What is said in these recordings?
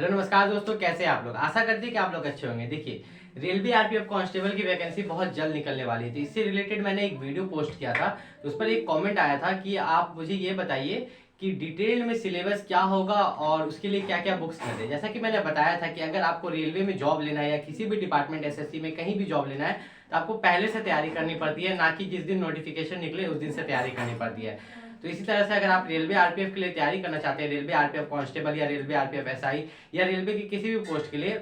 Hello नमस्कार दोस्तों, कैसे हैं आप लोग। आशा करते हैं कि आप लोग अच्छे होंगे। देखिए, रेलवे आरपीएफ कांस्टेबल की वैकेंसी बहुत जल्द निकलने वाली है, तो इससे रिलेटेड मैंने एक वीडियो पोस्ट किया था। तो उस पर एक कमेंट आया था कि आप मुझे ये बताइए कि डिटेल में सिलेबस क्या होगा और उसके लिए क्या क्या बुक्स खरीदें। जैसा कि मैंने बताया था कि अगर आपको रेलवे में जॉब लेना है या किसी भी डिपार्टमेंट एसएससी में कहीं भी जॉब लेना है तो आपको पहले से तैयारी करनी पड़ती है, ना कि जिस दिन नोटिफिकेशन निकले उस दिन से तैयारी करनी पड़ती है। तो इसी तरह से अगर आप रेलवे आरपीएफ के लिए तैयारी करना चाहते हैं, रेलवे आरपीएफ कांस्टेबल या रेलवे आरपीएफ एसआई या रेलवे की किसी भी पोस्ट के लिए,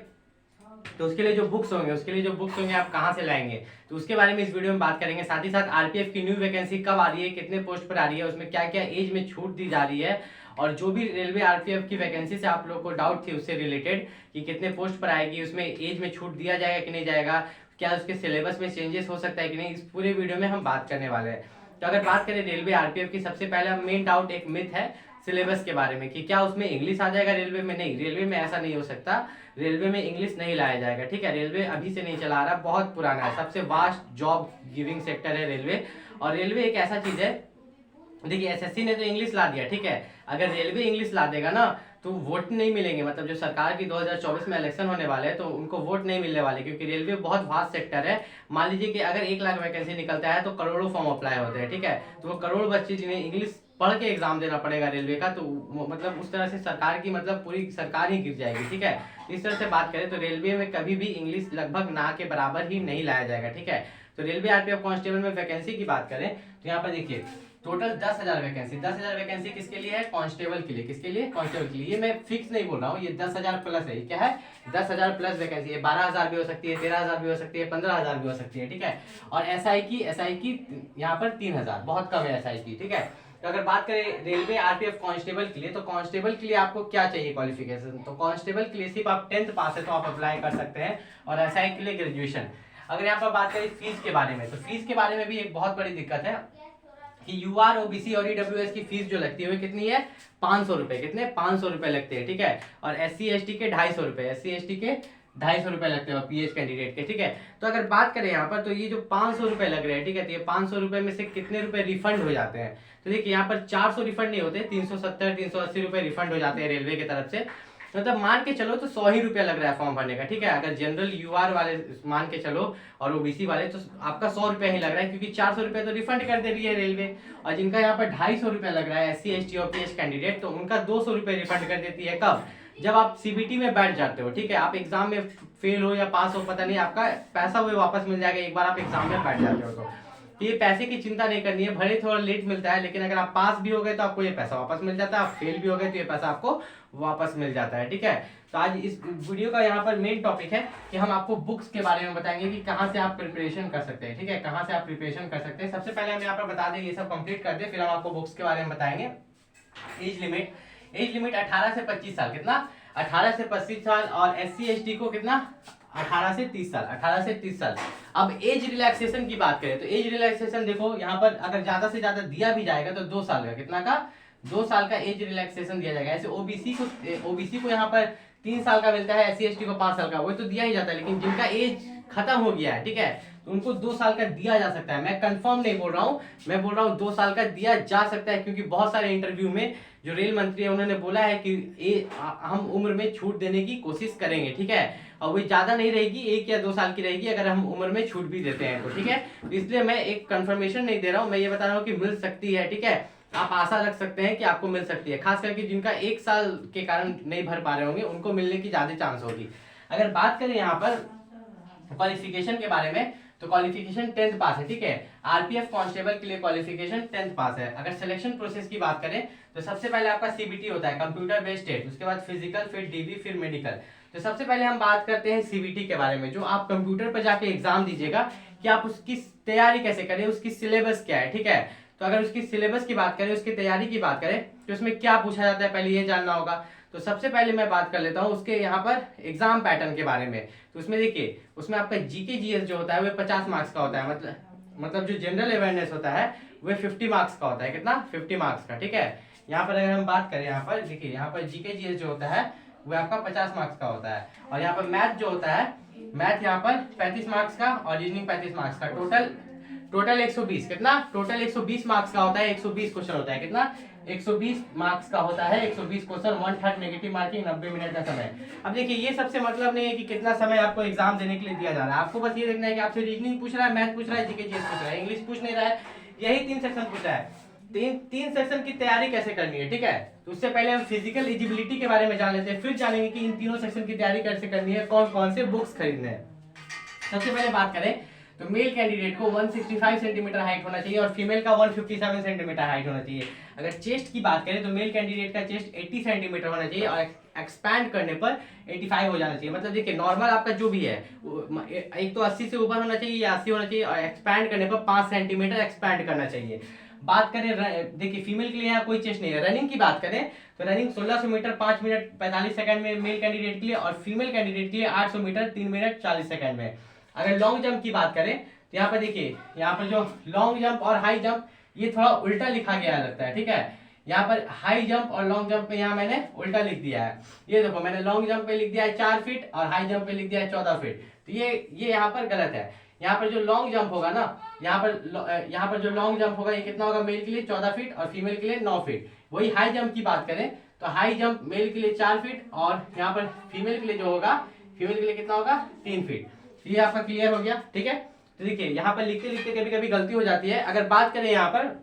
तो उसके लिए जो बुक्स होंगे आप कहाँ से लाएंगे, तो उसके बारे में इस वीडियो में बात करेंगे। साथ ही साथ आरपीएफ की न्यू वैकेंसी कब आ रही है, कितने पोस्ट पर आ रही है, उसमें क्या क्या एज में छूट दी जा रही है, और जो भी रेलवे आरपीएफ की वैकेंसी से आप लोगों को डाउट थी उससे रिलेटेड कि कितने पोस्ट पर आएगी, उसमें एज में छूट दिया जाएगा कि नहीं जाएगा, क्या उसके सिलेबस में चेंजेस हो सकता है कि नहीं, इस पूरे वीडियो में हम बात करने वाले हैं। तो अगर बात करें रेलवे आरपीएफ की, सबसे पहला मेन डाउट एक मिथ है सिलेबस के बारे में कि क्या उसमें इंग्लिश आ जाएगा रेलवे में। नहीं, रेलवे में ऐसा नहीं हो सकता। रेलवे में इंग्लिश नहीं लाया जाएगा, ठीक है। रेलवे अभी से नहीं चला रहा, बहुत पुराना है, सबसे वास्ट जॉब गिविंग सेक्टर है रेलवे। और रेलवे एक ऐसा चीज है, देखिए एसएससी ने तो इंग्लिश ला दिया, ठीक है। अगर रेलवे इंग्लिश ला देगा ना तो वोट नहीं मिलेंगे, मतलब जो सरकार की 2024 में इलेक्शन होने वाले हैं तो उनको वोट नहीं मिलने वाले, क्योंकि रेलवे बहुत वास्ट सेक्टर है। मान लीजिए कि अगर 1 लाख वैकेंसी निकलता है तो करोड़ों फॉर्म अप्लाई होते हैं, ठीक है। तो वो करोड़ बच्चे जिन्हें इंग्लिश पढ़ के एग्जाम देना पड़ेगा रेलवे का, तो मतलब उस तरह से सरकार की, मतलब पूरी सरकार ही गिर जाएगी, ठीक है। इस तरह से बात करें तो रेलवे में कभी भी इंग्लिश लगभग ना के बराबर ही नहीं लाया जाएगा, ठीक है। तो रेलवे आरपीएफ कांस्टेबल में वैकेंसी की बात करें तो यहाँ पर देखिए टोटल 10,000 वैकेंसी। 10,000 वैकेंसी किसके लिए है? कांस्टेबल के लिए। किसके लिए? कांस्टेबल के लिए। ये मैं फिक्स नहीं बोल रहा हूँ, ये 10,000 प्लस है। ये क्या है? 10,000 प्लस वैकेंसी है। 12,000 भी हो सकती है, 13,000 भी हो सकती है, 15,000 भी हो सकती है, ठीक है। और एसआई की यहाँ पर 3,000, बहुत कम है एसआई की, ठीक है। तो अगर बात करें रेलवे आरपीएफ कांस्टेबल के लिए, तो कांस्टेबल के लिए आपको क्या चाहिए क्वालिफिकेशन? तो कांस्टेबल के लिए सिर्फ आप 10th पास है तो आप अप्लाई कर सकते हैं, और एसआई के लिए ग्रेजुएशन। अगर यहाँ पर बात करें फीस के बारे में, तो फीस के बारे में भी एक बहुत बड़ी दिक्कत है कि यूआर, ओबीसी और ईडब्ल्यूएस की फीस जो लगती है वो कितनी है? 500 रुपए। कितने? 500 रुपए लगते हैं, ठीक है। और एससी एसटी के 250 रुपए, एससी एसटी के 250 रुपए लगते हैं पीएच कैंडिडेट के, ठीक है। तो अगर बात करें यहाँ पर, तो ये जो 500 रुपए लग रहे हैं, ठीक है, तो ये 500 रुपए में से कितने रुपए रिफंड हो जाते हैं? तो देखिए यहाँ पर 400 रिफंड नहीं होते, 370 380 रुपए रिफंड हो जाते हैं रेलवे की तरफ से। मतलब मान के चलो तो 100 ही रुपया लग रहा है फॉर्म भरने का, ठीक है। अगर जनरल यूआर वाले मान के चलो और ओबीसी वाले तो आपका 100 रुपया ही लग रहा है, क्योंकि 400 रुपया तो रिफंड कर दे रही है रेलवे। और जिनका यहाँ पर 250 रुपया लग रहा है एससी एसटी और पीएच कैंडिडेट, तो उनका 200 रुपये रिफंड कर देती है। कब? जब आप सीबीटी में बैठ जाते हो, ठीक है। आप एग्जाम में फेल हो या पास हो, पता नहीं, आपका पैसा वो वापस मिल जाएगा एक बार आप एग्जाम में बैठ जाते हो तो ये पैसे की चिंता नहीं करनी है। भले थोड़ा लेट मिलता है, लेकिन अगर आप पास भी हो गए तो आपको ये पैसा वापस मिल जाता है, आप फेल भी हो गए तो ये पैसा आपको वापस मिल जाता है, ठीक है। तो आज इस वीडियो का यहाँ पर मेन टॉपिक है कि हम आपको बुक्स के बारे में बताएंगे कि कहाँ से आप प्रिपरेशन कर सकते हैं, ठीक है, कहाँ से आप प्रिपरेशन कर सकते हैं। सबसे पहले हम यहाँ पर बता दें, ये सब कंप्लीट कर दे, फिर हम आपको बुक्स के बारे में बताएंगे। एज लिमिट 18 से 25 साल। कितना? 18 से 25 साल। और एससी एसटी को कितना? 18 से 30 साल। 18 से 30 साल। अब एज रिलैक्सेशन की बात करें तो एज रिलैक्सेशन देखो यहाँ पर अगर ज्यादा से ज्यादा दिया भी जाएगा तो 2 साल का। कितना का? 2 साल का एज रिलैक्सेशन दिया जाएगा। ऐसे ओबीसी को यहाँ पर 3 साल का मिलता है, एससी एसटी को 5 साल का, वो तो दिया ही जाता है। लेकिन जिनका एज खत्म हो गया है, ठीक है, तो उनको 2 साल का दिया जा सकता है। मैं कंफर्म नहीं बोल रहा हूँ, मैं बोल रहा हूँ 2 साल का दिया जा सकता है, क्योंकि बहुत सारे इंटरव्यू में जो रेल मंत्री है उन्होंने बोला है कि हम उम्र में छूट देने की कोशिश करेंगे, ठीक है। और वो ज्यादा नहीं रहेगी, 1 या 2 साल की रहेगी अगर हम उम्र में छूट भी देते हैं तो, ठीक है। तो इसलिए मैं एक कंफर्मेशन नहीं दे रहा हूँ, मैं ये बता रहा हूँ कि मिल सकती है, ठीक है। आप आशा रख सकते हैं कि आपको मिल सकती है, खास करके जिनका 1 साल के कारण नहीं भर पा रहे होंगे उनको मिलने की ज्यादा चांस होगी। अगर बात करें यहाँ पर क्वालिफिकेशन के बारे में, तो क्वालिफिकेशन 10th पास है, ठीक है। आरपीएफ कांस्टेबल के लिए क्वालिफिकेशन 10th पास है। अगर सिलेक्शन प्रोसेस की बात करें तो सबसे पहले आपका सीबीटी होता है, कंप्यूटर बेस्ड टेस्ट, उसके बाद फिजिकल, फिर डीबी, फिर मेडिकल। तो सबसे पहले हम बात करते हैं सीबीटी के बारे में, जो आप कंप्यूटर पर जाके एग्जाम दीजिएगा कि आप उसकी तैयारी कैसे करें, उसकी सिलेबस क्या है, ठीक है। तो अगर उसकी सिलेबस की बात करें, उसकी तैयारी की बात करें तो उसमें क्या पूछा जाता है पहले ये जानना होगा। तो सबसे पहले मैं बात कर लेता हूँ उसके यहाँ पर एग्जाम पैटर्न के बारे में। तो उसमें देखिए, उसमें आपका जीके जीएस जो होता है वो 50 मार्क्स का होता है, मतलब जो जनरल अवेयरनेस होता है वो 50 मार्क्स का होता है। कितना? 50 मार्क्स का, ठीक है। यहाँ पर अगर हम बात करें, यहाँ पर देखिए, यहाँ पर जीके जीएस जो होता है वो आपका 50 मार्क्स का होता है। और यहाँ पर मैथ जो होता है, मैथ यहाँ पर 35 मार्क्स का और रीजनिंग 35 मार्क्स का, टोटल 120। कितना? टोटल 120 मार्क्स का होता है, 120 क्वेश्चन होता है। कितना? 120 मार्क्स का होता है, 120 क्वेश्चन, 1/3 नेगेटिव मार्किंग, 90 मिनट का समय। अब देखिए ये सबसे मतलब नहीं है कि कितना समय आपको एग्जाम देने के लिए दिया जा रहा है, आपको बस ये देखना है कि आपसे रीजनिंग पूछ रहा है, मैथ पूछ रहा है, जीके जीएस पूछ रहा है, इंग्लिश पूछ नहीं रहा है, यही 3 सेक्शन पूछा है। तीन सेक्शन की तैयारी कैसे करनी है, ठीक है। तो उससे पहले हम फिजिकल एलिजिबिलिटी के बारे में जान लेते हैं, फिर जानेंगे कि इन तीनों सेक्शन की तैयारी कैसे करनी है, कौन कौन से बुक्स खरीदने हैं। सबसे पहले बात करें तो मेल कैंडिडेट को 165 सेंटीमीटर हाइट होना चाहिए और फीमेल का 157 सेंटीमीटर हाइट होना चाहिए। अगर चेस्ट की बात करें तो मेल कैंडिडेट का चेस्ट 80 सेंटीमीटर होना चाहिए और एक्सपैंड करने पर 85 हो जाना चाहिए। मतलब देखिए नॉर्मल आपका जो भी है एक तो 80 से ऊपर होना चाहिए या 80 होना चाहिए और एक्सपैंड करने पर 5 सेंटीमीटर एक्सपैंड करना चाहिए। बात करें देखिए फीमेल के लिए यहाँ कोई चेस्ट नहीं है। रनिंग की बात करें तो रनिंग 1600 मीटर 5 मिनट 45 सेकंड में मेल कैंडिडेट के लिए और फीमेल कैंडिडेट के लिए 800 मीटर 3 मिनट 40 सेकंड में। अगर लॉन्ग जंप की बात करें तो यहाँ पर देखिए यहाँ पर जो लॉन्ग जंप और हाई जंप ये थोड़ा उल्टा लिखा गया लगता है, ठीक है। यहाँ पर हाई जंप और लॉन्ग जंप पे यहाँ मैंने उल्टा लिख दिया है। ये देखो मैंने लॉन्ग जंप पे लिख दिया है 4 फीट और हाई जंप पे लिख दिया है 14 फीट। तो ये यहाँ पर गलत है। यहाँ पर जो लॉन्ग जंप होगा ना, यहाँ पर जो लॉन्ग जंप होगा ये कितना होगा, मेल के लिए 14 फीट और फीमेल के लिए 9 फीट। वही हाई जंप की बात करें तो हाई जंप मेल के लिए 4 फीट और यहाँ पर फीमेल के लिए जो होगा, फीमेल के लिए कितना होगा 3 फीट। ये आपका क्लियर हो गया, ठीक है। तो देखिए यहाँ पर लिखते लिखते कभी कभी गलती हो जाती है। अगर बात करें यहाँ पर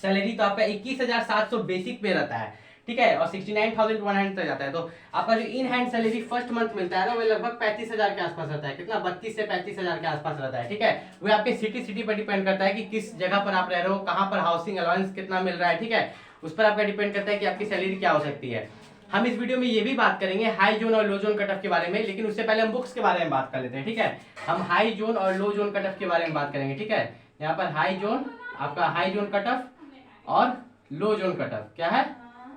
सैलरी तो आपका 21,700 बेसिक पे रहता है, ठीक है, और 69,100 तक जाता है। तो आपका जो in hand salary first month मिलता है ना वो लगभग 35,000 के आसपास रहता है। कितना 32 से 35,000 के आसपास रहता है, ठीक है। वो आपके सिटी पर डिपेंड करता है कि किस जगह पर आप रह रहे हो, कहाँ पर हाउसिंग अलाउंस कितना मिल रहा है, ठीक है। उस पर आपका डिपेंड करता है कि आपकी सैलरी क्या हो सकती है। हम इस वीडियो में ये भी बात करेंगे हाई जोन और लो जोन कट ऑफ के बारे में, लेकिन उससे पहले हम बुक्स के बारे में बात कर लेते हैं, ठीक है। हम हाई जोन और लो जोन कट ऑफ के बारे में बात करेंगे, ठीक है। यहाँ पर हाई जोन आपका हाई जोन कट ऑफ और लो जोन कट ऑफ क्या है,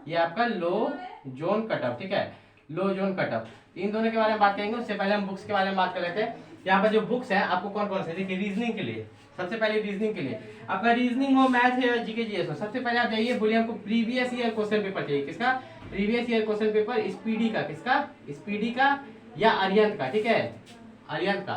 ये आपका लो जोन कट ऑफ, ठीक है। लो जोन कट ऑफ इन दोनों के बारे में बात करेंगे। उससे पहले हम बुक्स के बारे में बात कर लेते हैं। यहाँ पर जो बुक्स है आपको कौन कौन से, देखिए रीजनिंग के लिए सबसे पहले रीजनिंग के लिए आपका रीजनिंग हो, मैथ है, जीके जीएस हो, सबसे पहले आप जाइए बोलिए हमको प्रीवियस ईयर क्वेश्चन पेपर चाहिए। किसका previous year question paper, speedy का, किसका स्पीडी का या अरिहंत का, ठीक है, अरिहंत का।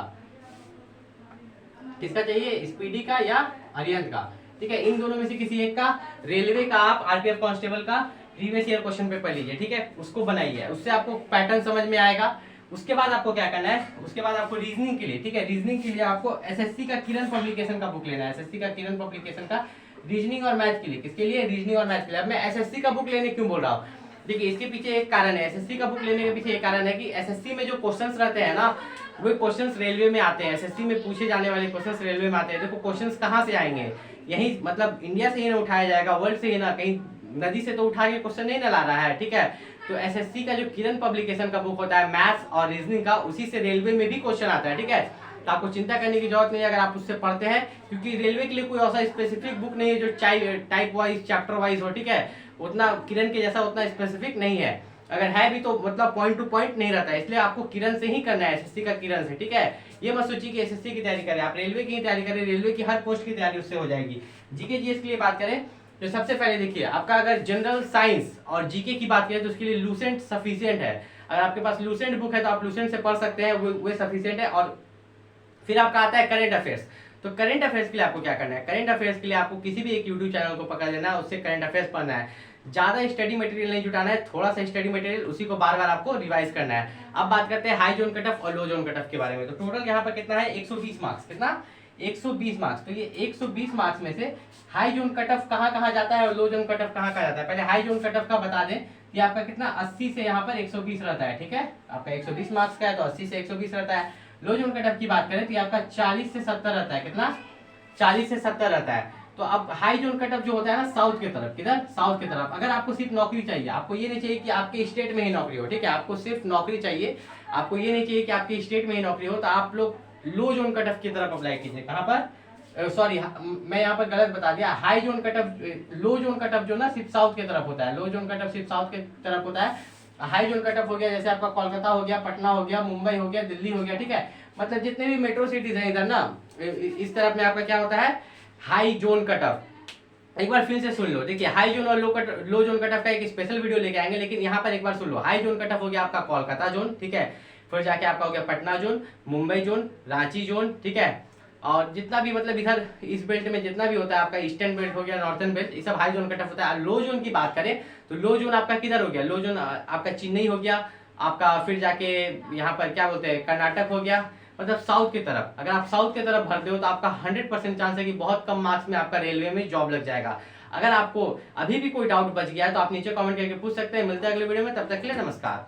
किसका चाहिए, स्पीडी का या अरिहंत का, ठीक है। इन दोनों में से किसी एक का। रेलवे का आप आरपीएफ कांस्टेबल का प्रीवियस ईयर क्वेश्चन पेपर लीजिए, ठीक है, उसको बनाइए, उससे आपको पैटर्न समझ में आएगा। उसके बाद आपको क्या करना है, उसके बाद आपको रीजनिंग के लिए, ठीक है, रीजनिंग के लिए आपको एसएससी का किरण पब्लिकेशन का बुक लेना है, एसएससी का किरण पब्लिकेशन का रीजनिंग और मैथ के लिए। किसके लिए, रीजनिंग और मैथ के लिए। अब मैं एसएससी का बुक लेने क्यों बोल रहा हूँ, देखिए इसके पीछे एक कारण है। एसएससी का बुक लेने के पीछे एक कारण है कि एसएससी में जो क्वेश्चंस रहते हैं ना वो क्वेश्चंस रेलवे में आते हैं। एसएससी में पूछे जाने वाले क्वेश्चंस रेलवे में आते हैं। देखो क्वेश्चंस कहाँ से आएंगे, यही मतलब इंडिया से ही ना उठाया जाएगा, वर्ल्ड से ही ना, कहीं नदी से तो उठा के क्वेश्चन नहीं ना ला रहा है, ठीक है। तो एसएससी का जो किरण पब्लिकेशन का बुक होता है मैथ्स और रीजनिंग का, उसी से रेलवे में भी क्वेश्चन आता है, ठीक है। तो आपको चिंता करने की जरूरत नहीं है अगर आप उससे पढ़ते हैं, क्योंकि रेलवे के लिए कोई ऐसा स्पेसिफिक बुक नहीं है जो टाइप वाइज चैप्टर वाइज हो, ठीक है। उतना किरण के जैसा उतना स्पेसिफिक नहीं है, अगर है भी तो मतलब पॉइंट टू पॉइंट नहीं रहता है। इसलिए आपको किरण से ही करना है, एसएससी का किरण से, ठीक है। ये मत सोचिए कि एसएससी की तैयारी करें, आप रेलवे की तैयारी करें, रेलवे की हर पोस्ट की तैयारी उससे हो जाएगी। जीके जीएस के लिए बात करें तो सबसे पहले देखिए आपका अगर जनरल साइंस और जीके की बात करें तो उसके लिए लूसेंट सफिशिएंट है। अगर आपके पास लूसेंट बुक है तो आप लूसेंट से पढ़ सकते हैं, वो सफिशिएंट है। और फिर आपका आता है करंट अफेयर्स। तो करंट अफेयर्स के लिए आपको क्या करना है, करंट अफेयर्स के लिए आपको किसी भी एक यूट्यूब चैनल को पकड़ लेना है, उससे करंट अफेयर्स पढ़ना है। ज्यादा स्टडी मटेरियल नहीं जुटाना है, थोड़ा सा स्टडी मटेरियल, उसी को बार बार आपको रिवाइज करना है। अब बात करते हैं हाई जोन कट ऑफ और लो जोन कट ऑफ के बारे में। तो टोटल यहाँ पर कितना है, 120 मार्क्स, कितना 120 मार्क्स। तो ये 120 मार्क्स में से हाई जोन कट ऑफ कहाँ जाता है और लो जोन कट ऑफ कहाँ जाता है। पहले हाई जोन कट ऑफ का बता दें, ये आपका कितना 80 से यहाँ पर 120 रहता है, ठीक है। आपका 120 मार्क्स का है तो 80 से 120 रहता है। लो जोन कट ऑफ की बात करें तो ये आपका 40 से 70 रहता है, कितना 40 से 70 रहता है। तो अब हाई जोन कट ऑफ जो होता है ना साउथ की तरफ, किधर साउथ की तरफ। अगर आपको सिर्फ नौकरी चाहिए, आपको ये नहीं चाहिए कि आपके स्टेट में ही नौकरी हो, ठीक है, आपको सिर्फ नौकरी चाहिए, आपको ये नहीं चाहिए कि आपके स्टेट में ही नौकरी हो, तो आप लोग लो जोन कट ऑफ की तरफ अप्लाई कीजिए। कहाँ पर, सॉरी मैं यहाँ पर गलत बता दिया, हाई जोन कट ऑफ, लो जोन कट ऑफ जो ना सिर्फ साउथ की तरफ होता है, लो जोन कट ऑफ सिर्फ साउथ की तरफ होता है। हाई जोन कट ऑफ हो गया जैसे आपका कोलकाता हो गया, पटना हो गया, मुंबई हो गया, दिल्ली हो गया, ठीक है, मतलब जितने भी मेट्रो सिटीज हैं इधर ना, इस तरफ में आपका क्या होता है हाई जोन कट ऑफ। एक बार फिर से सुन लो, देखिए हाई जोन और लो जोन कट ऑफ का एक स्पेशल वीडियो लेके आएंगे, लेकिन यहाँ पर एक बार सुन लो। हाई जोन कट ऑफ हो गया आपका कोलकाता जोन, ठीक है, फिर जाके आपका हो गया Patna zone, Mumbai zone, Ranchi zone, ठीक है, और जितना भी मतलब इधर इस बेल्ट में जितना भी होता है आपका ईस्टर्न बेल्ट हो गया, नॉर्थन बेल्ट, ये सब हाई जोन कट ऑफ होता है। लो जोन की बात करें तो लो जोन आपका किधर हो गया, लो जोन आपका चेन्नई हो गया आपका, फिर जाके यहाँ पर क्या बोलते हैं कर्नाटक हो गया, मतलब साउथ की तरफ। अगर आप साउथ की तरफ भरते हो तो आपका 100% चांस है कि बहुत कम मार्क्स में आपका रेलवे में जॉब लग जाएगा। अगर आपको अभी भी कोई डाउट बच गया है तो आप नीचे कमेंट करके पूछ सकते हैं। मिलते हैं अगले वीडियो में, तब तक के लिए नमस्कार।